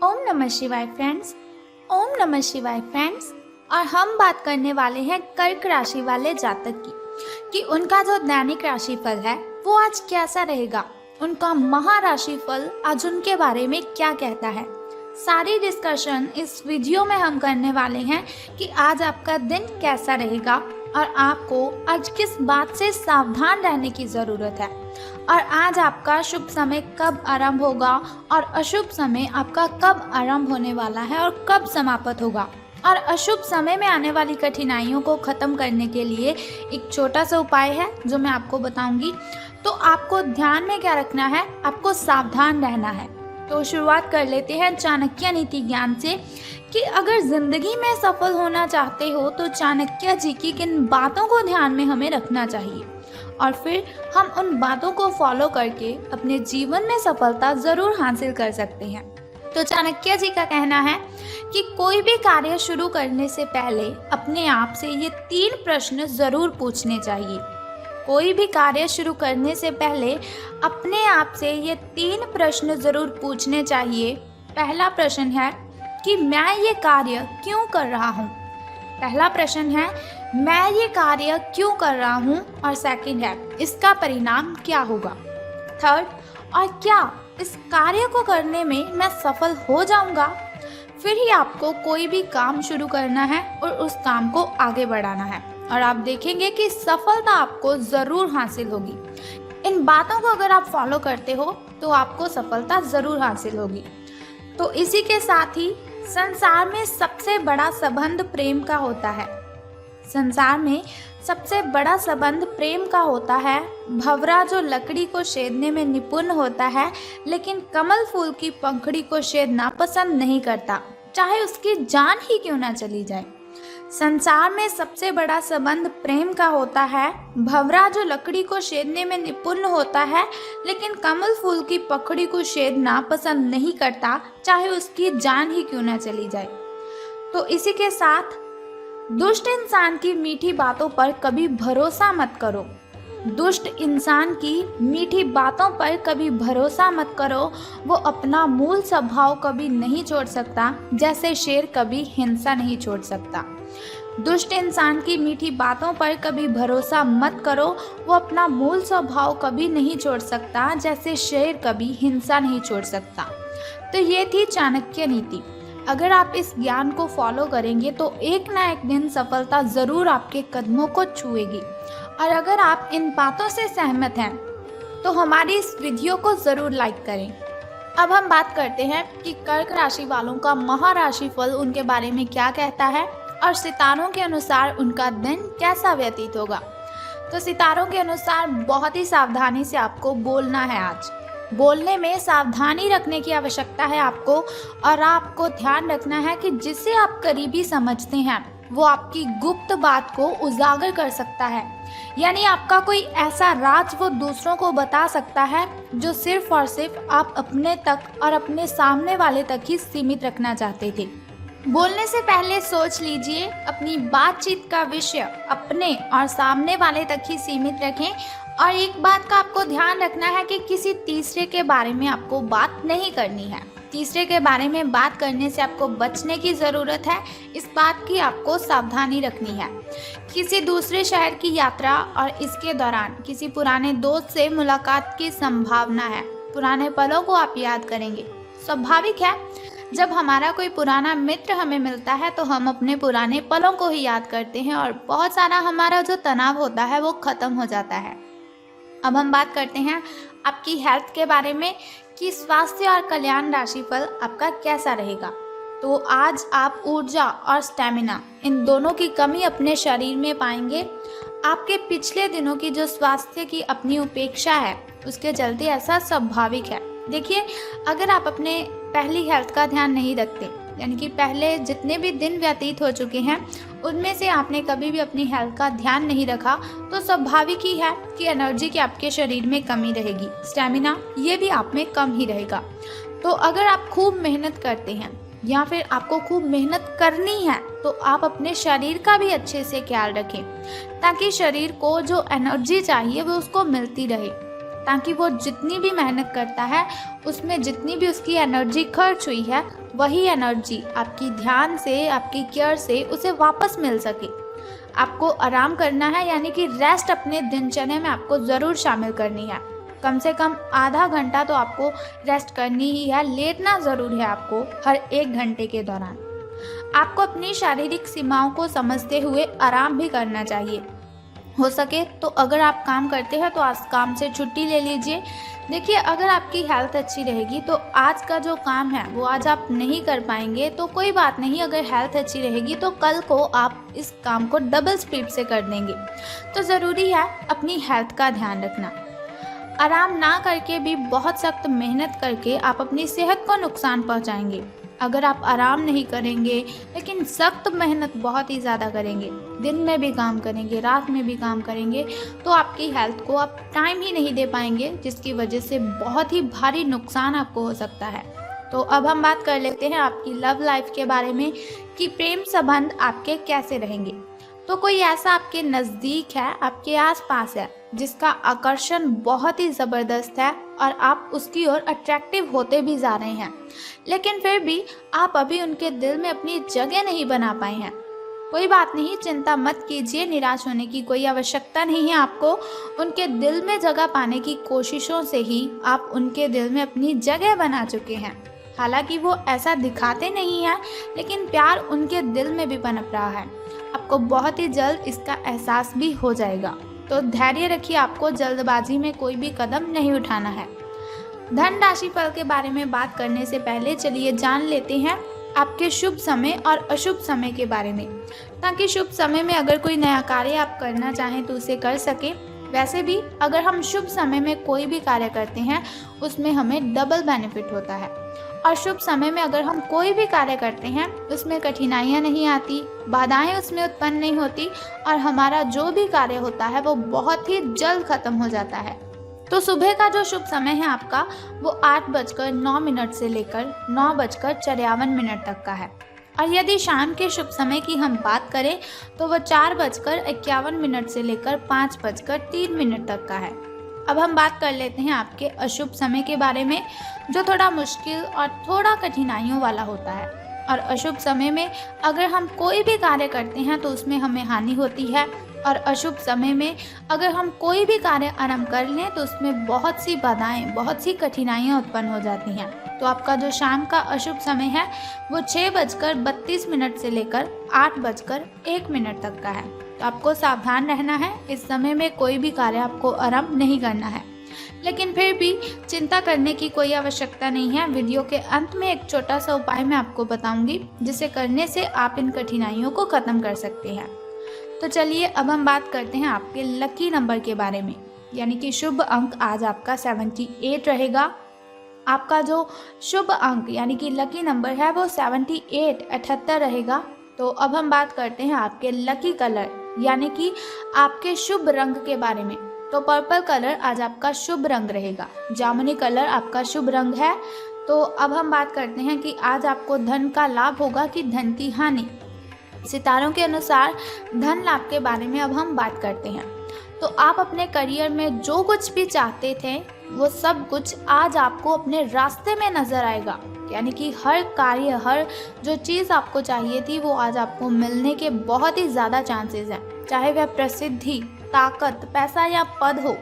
ओम नमः शिवाय फ्रेंड्स। ओम नमः शिवाय फ्रेंड्स। और हम बात करने वाले हैं कर्क राशि वाले जातक की कि उनका जो दैनिक राशिफल है वो आज कैसा रहेगा, उनका महाराशिफल आज उनके बारे में क्या कहता है। सारी डिस्कशन इस वीडियो में हम करने वाले हैं कि आज आपका दिन कैसा रहेगा और आपको आज किस बात से सावधान रहने की ज़रूरत है, और आज आपका शुभ समय कब आरंभ होगा और अशुभ समय आपका कब आरंभ होने वाला है और कब समाप्त होगा। और अशुभ समय में आने वाली कठिनाइयों को ख़त्म करने के लिए एक छोटा सा उपाय है जो मैं आपको बताऊंगी। तो आपको ध्यान में क्या रखना है, आपको सावधान रहना है। तो शुरुआत कर लेते हैं चाणक्य नीति ज्ञान से कि अगर ज़िंदगी में सफल होना चाहते हो तो चाणक्य जी की किन बातों को ध्यान में हमें रखना चाहिए और फिर हम उन बातों को फॉलो करके अपने जीवन में सफलता ज़रूर हासिल कर सकते हैं। तो चाणक्य जी का कहना है कि कोई भी कार्य शुरू करने से पहले अपने आप से ये 3 प्रश्न ज़रूर पूछने चाहिए। कोई भी कार्य शुरू करने से पहले अपने आप से ये 3 प्रश्न ज़रूर पूछने चाहिए। पहला प्रश्न है कि मैं ये कार्य क्यों कर रहा हूँ। पहला प्रश्न है मैं ये कार्य क्यों कर रहा हूँ, और सेकंड है इसका परिणाम क्या होगा। थर्ड, और क्या इस कार्य को करने में मैं सफल हो जाऊँगा। फिर ही आपको कोई भी काम शुरू करना है और उस काम को आगे बढ़ाना है, और आप देखेंगे कि सफलता आपको ज़रूर हासिल होगी। इन बातों को अगर आप फॉलो करते हो तो आपको सफलता ज़रूर हासिल होगी। तो इसी के साथ ही संसार में सबसे बड़ा संबंध प्रेम का होता है। संसार में सबसे बड़ा संबंध प्रेम का होता है। भंवरा जो लकड़ी को छेदने में निपुण होता है लेकिन कमल फूल की पंखुड़ी को छेदना पसंद नहीं करता, चाहे उसकी जान ही क्यों ना चली जाए। संसार में सबसे बड़ा संबंध प्रेम का होता है। भंवरा जो लकड़ी को छेदने में निपुण होता है लेकिन कमल फूल की पंखुड़ी को छेदना पसंद नहीं करता, चाहे उसकी जान ही क्यों ना चली जाए। तो इसी के साथ दुष्ट इंसान की मीठी बातों पर कभी भरोसा मत करो। दुष्ट इंसान की मीठी बातों पर कभी भरोसा मत करो। वो अपना मूल स्वभाव कभी नहीं छोड़ सकता, जैसे शेर कभी हिंसा नहीं छोड़ सकता। दुष्ट इंसान की मीठी बातों पर कभी भरोसा मत करो। वो अपना मूल स्वभाव कभी नहीं छोड़ सकता, जैसे शेर कभी हिंसा नहीं छोड़ सकता। तो ये थी चाणक्य नीति। अगर आप इस ज्ञान को फॉलो करेंगे तो एक ना एक दिन सफलता ज़रूर आपके कदमों को छुएगी। और अगर आप इन बातों से सहमत हैं तो हमारी इस वीडियो को ज़रूर लाइक करें। अब हम बात करते हैं कि कर्क राशि वालों का महाराशिफल उनके बारे में क्या कहता है और सितारों के अनुसार उनका दिन कैसा व्यतीत होगा। तो सितारों के अनुसार बहुत ही सावधानी से आपको बोलना है। आज बोलने में सावधानी रखने की आवश्यकता है आपको, और आपको ध्यान रखना है कि जिसे आप करीबी समझते हैं वो आपकी गुप्त बात को उजागर कर सकता है। यानी आपका कोई ऐसा राज वो दूसरों को बता सकता है जो सिर्फ और सिर्फ आप अपने तक और अपने सामने वाले तक ही सीमित रखना चाहते थे। बोलने से पहले सोच लीजिए, अपनी बातचीत का विषय अपने और सामने वाले तक ही सीमित रखें। और एक बात का आपको ध्यान रखना है कि किसी तीसरे के बारे में आपको बात नहीं करनी है। तीसरे के बारे में बात करने से आपको बचने की ज़रूरत है। इस बात की आपको सावधानी रखनी है। किसी दूसरे शहर की यात्रा और इसके दौरान किसी पुराने दोस्त से मुलाकात की संभावना है। पुराने पलों को आप याद करेंगे। स्वाभाविक है, जब हमारा कोई पुराना मित्र हमें मिलता है तो हम अपने पुराने पलों को ही याद करते हैं और बहुत सारा हमारा जो तनाव होता है वो ख़त्म हो जाता है। अब हम बात करते हैं आपकी हेल्थ के बारे में कि स्वास्थ्य और कल्याण राशिफल आपका कैसा रहेगा। तो आज आप ऊर्जा और स्टैमिना इन दोनों की कमी अपने शरीर में पाएंगे। आपके पिछले दिनों की जो स्वास्थ्य की अपनी उपेक्षा है उसके चलते ऐसा स्वाभाविक है। देखिए, अगर आप अपने पहली हेल्थ का ध्यान नहीं रखते, यानी कि पहले जितने भी दिन व्यतीत हो चुके हैं उनमें से आपने कभी भी अपनी हेल्थ का ध्यान नहीं रखा, तो स्वाभाविक ही है कि एनर्जी की आपके शरीर में कमी रहेगी। स्टैमिना ये भी आप में कम ही रहेगा। तो अगर आप खूब मेहनत करते हैं या फिर आपको खूब मेहनत करनी है तो आप अपने शरीर का भी अच्छे से ख्याल रखें, ताकि शरीर को जो एनर्जी चाहिए वो उसको मिलती रहे, ताकि वो जितनी भी मेहनत करता है उसमें जितनी भी उसकी एनर्जी खर्च हुई है वही एनर्जी आपकी ध्यान से, आपकी केयर से उसे वापस मिल सके। आपको आराम करना है, यानी कि रेस्ट अपने दिनचर्या में आपको ज़रूर शामिल करनी है। कम से कम आधा घंटा तो आपको रेस्ट करनी ही है, लेटना ज़रूर है आपको हर 1 घंटे के दौरान। आपको अपनी शारीरिक सीमाओं को समझते हुए आराम भी करना चाहिए। हो सके तो अगर आप काम करते हैं तो आज काम से छुट्टी ले लीजिए। देखिए, अगर आपकी हेल्थ अच्छी रहेगी तो आज का जो काम है वो आज आप नहीं कर पाएंगे तो कोई बात नहीं, अगर हेल्थ अच्छी रहेगी तो कल को आप इस काम को डबल स्पीड से कर देंगे। तो ज़रूरी है अपनी हेल्थ का ध्यान रखना। आराम ना करके भी बहुत सख्त मेहनत करके आप अपनी सेहत को नुकसान पहुंचाएंगे। अगर आप आराम नहीं करेंगे लेकिन सख्त मेहनत बहुत ही ज़्यादा करेंगे, दिन में भी काम करेंगे, रात में भी काम करेंगे, तो आपकी हेल्थ को आप टाइम ही नहीं दे पाएंगे, जिसकी वजह से बहुत ही भारी नुकसान आपको हो सकता है। तो अब हम बात कर लेते हैं आपकी लव लाइफ के बारे में कि प्रेम संबंध आपके कैसे रहेंगे। तो कोई ऐसा आपके नज़दीक है, आपके आसपास है, जिसका आकर्षण बहुत ही ज़बरदस्त है और आप उसकी ओर अट्रैक्टिव होते भी जा रहे हैं, लेकिन फिर भी आप अभी उनके दिल में अपनी जगह नहीं बना पाए हैं। कोई बात नहीं, चिंता मत कीजिए, निराश होने की कोई आवश्यकता नहीं है। आपको उनके दिल में जगह पाने की कोशिशों से ही आप उनके दिल में अपनी जगह बना चुके हैं। हालांकि वो ऐसा दिखाते नहीं हैं, लेकिन प्यार उनके दिल में भी पनप रहा है। आपको बहुत ही जल्द इसका एहसास भी हो जाएगा। तो धैर्य रखिए, आपको जल्दबाजी में कोई भी कदम नहीं उठाना है। धन राशि फल के बारे में बात करने से पहले चलिए जान लेते हैं आपके शुभ समय और अशुभ समय के बारे में, ताकि शुभ समय में अगर कोई नया कार्य आप करना चाहें तो उसे कर सकें। वैसे भी अगर हम शुभ समय में कोई भी कार्य करते हैं उसमें हमें डबल बेनिफिट होता है, और शुभ समय में अगर हम कोई भी कार्य करते हैं उसमें कठिनाइयाँ नहीं आती, बाधाएं उसमें उत्पन्न नहीं होती, और हमारा जो भी कार्य होता है वो बहुत ही जल्द खत्म हो जाता है। तो सुबह का जो शुभ समय है आपका वो 8:09 से लेकर 9:53 तक का है, और यदि शाम के शुभ समय की हम बात करें तो वह 4:51 से लेकर 5:03 तक का है। अब हम बात कर लेते हैं आपके अशुभ समय के बारे में, जो थोड़ा मुश्किल और थोड़ा कठिनाइयों वाला होता है। और अशुभ समय में अगर हम कोई भी कार्य करते हैं तो उसमें हमें हानि होती है, और अशुभ समय में अगर हम कोई भी कार्य आरंभ कर लें तो उसमें बहुत सी बाधाएं, बहुत सी कठिनाइयाँ उत्पन्न हो जाती हैं। तो आपका जो शाम का अशुभ समय है वो 6:32 से लेकर 8:01 तक का है। तो आपको सावधान रहना है, इस समय में कोई भी कार्य आपको आरंभ नहीं करना है। लेकिन फिर भी चिंता करने की कोई आवश्यकता नहीं है। वीडियो के अंत में एक छोटा सा उपाय मैं आपको बताऊंगी, जिसे करने से आप इन कठिनाइयों को ख़त्म कर सकते हैं। तो चलिए अब हम बात करते हैं आपके लकी नंबर के बारे में, यानी कि शुभ अंक आज आपका 78 रहेगा। आपका जो शुभ अंक यानी कि लकी नंबर है वो 78 रहेगा। तो अब हम बात करते हैं आपके लकी कलर यानी कि आपके शुभ रंग के बारे में। तो पर्पल कलर आज आपका शुभ रंग रहेगा, जामुनी कलर आपका शुभ रंग है। तो अब हम बात करते हैं कि आज आपको धन का लाभ होगा कि धन की हानि। सितारों के अनुसार धन लाभ के बारे में अब हम बात करते हैं। तो आप अपने करियर में जो कुछ भी चाहते थे वो सब कुछ आज आपको अपने रास्ते में नज़र आएगा, यानी कि हर कार्य, हर जो चीज़ आपको चाहिए थी वो आज आपको मिलने के बहुत ही ज़्यादा चांसेस हैं। चाहे वह प्रसिद्धि, ताकत, पैसा या पद हो,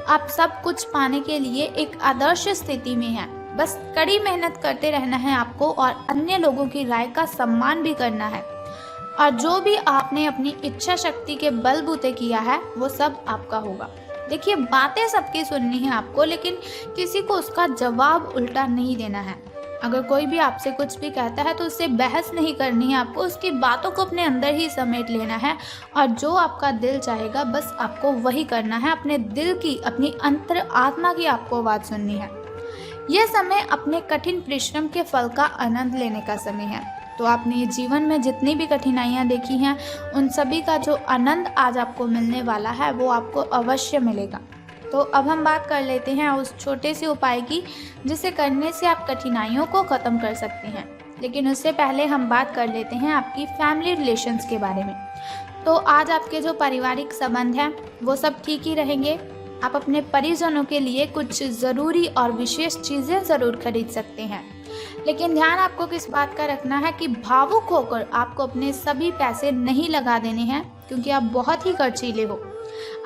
आप सब कुछ पाने के लिए एक आदर्श स्थिति में हैं। बस कड़ी मेहनत करते रहना है आपको, और अन्य लोगों की राय का सम्मान भी करना है। और जो भी आपने अपनी इच्छा शक्ति के बलबूते किया है वो सब आपका होगा। देखिए, बातें सबकी सुननी है आपको, लेकिन किसी को उसका जवाब उल्टा नहीं देना है। अगर कोई भी आपसे कुछ भी कहता है तो उससे बहस नहीं करनी है आपको, उसकी बातों को अपने अंदर ही समेट लेना है, और जो आपका दिल चाहेगा बस आपको वही करना है। अपने दिल की, अपनी अंतर आत्मा की आपको बात सुननी है। यह समय अपने कठिन परिश्रम के फल का आनंद लेने का समय है। तो आपने जीवन में जितनी भी कठिनाइयाँ देखी हैं उन सभी का जो आनंद आज आपको मिलने वाला है वो आपको अवश्य मिलेगा। तो अब हम बात कर लेते हैं उस छोटे से उपाय की जिसे करने से आप कठिनाइयों को ख़त्म कर सकते हैं। लेकिन उससे पहले हम बात कर लेते हैं आपकी फैमिली रिलेशंस के बारे में। तो आज आपके जो पारिवारिक संबंध हैं वो सब ठीक ही रहेंगे। आप अपने परिजनों के लिए कुछ ज़रूरी और विशेष चीज़ें ज़रूर खरीद सकते हैं, लेकिन ध्यान आपको किस बात का रखना है कि भावुक होकर आपको अपने सभी पैसे नहीं लगा देने हैं, क्योंकि आप बहुत ही खर्चीले हो।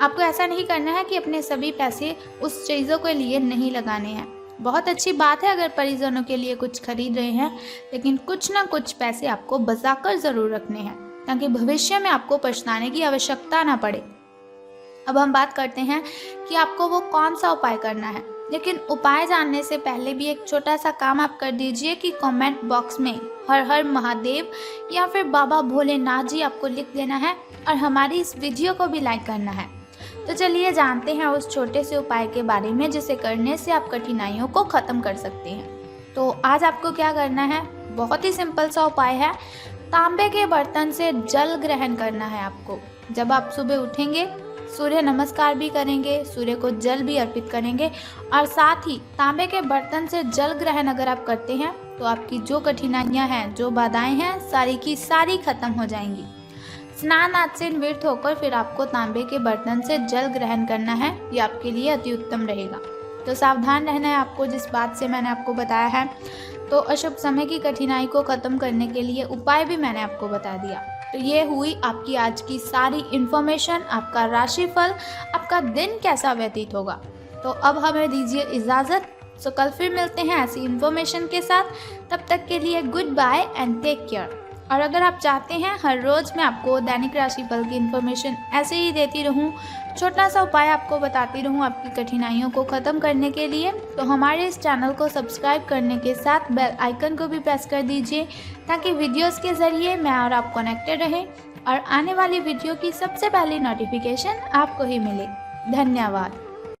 आपको ऐसा नहीं करना है कि अपने सभी पैसे उस चीज़ों के लिए नहीं लगाने हैं। बहुत अच्छी बात है अगर परिजनों के लिए कुछ खरीद रहे हैं, लेकिन कुछ ना कुछ पैसे आपको बचाकर ज़रूर रखने हैं, ताकि भविष्य में आपको पछताने की आवश्यकता ना पड़े। अब हम बात करते हैं कि आपको वो कौन सा उपाय करना है, लेकिन उपाय जानने से पहले भी एक छोटा सा काम आप कर दीजिए कि कमेंट बॉक्स में हर हर महादेव या फिर बाबा भोलेनाथ जी आपको लिख देना है और हमारी इस वीडियो को भी लाइक करना है। तो चलिए जानते हैं उस छोटे से उपाय के बारे में जिसे करने से आप कठिनाइयों को ख़त्म कर सकते हैं। तो आज आपको क्या करना है, बहुत ही सिंपल सा उपाय है। तांबे के बर्तन से जल ग्रहण करना है आपको। जब आप सुबह उठेंगे सूर्य नमस्कार भी करेंगे, सूर्य को जल भी अर्पित करेंगे और साथ ही तांबे के बर्तन से जल ग्रहण अगर आप करते हैं तो आपकी जो कठिनाइयां हैं, जो बाधाएं हैं, सारी की सारी खत्म हो जाएंगी। स्नान आदि से निवृत्त होकर फिर आपको तांबे के बर्तन से जल ग्रहण करना है, ये आपके लिए अति उत्तम रहेगा। तो सावधान रहना है आपको जिस बात से मैंने आपको बताया है। तो अशुभ समय की कठिनाई को ख़त्म करने के लिए उपाय भी मैंने आपको बता दिया। तो ये हुई आपकी आज की सारी इन्फॉर्मेशन, आपका राशिफल, आपका दिन कैसा व्यतीत होगा। तो अब हमें दीजिए इजाज़त। सो कल फिर मिलते हैं ऐसी इन्फॉर्मेशन के साथ। तब तक के लिए goodbye and take care. और अगर आप चाहते हैं हर रोज़ मैं आपको दैनिक राशिफल की इन्फॉर्मेशन ऐसे ही देती रहूं, छोटा सा उपाय आपको बताती रहूं आपकी कठिनाइयों को ख़त्म करने के लिए, तो हमारे इस चैनल को सब्सक्राइब करने के साथ बेल आइकन को भी प्रेस कर दीजिए, ताकि वीडियोस के ज़रिए मैं और आप कनेक्टेड रहें और आने वाली वीडियो की सबसे पहली नोटिफिकेशन आपको ही मिले। धन्यवाद।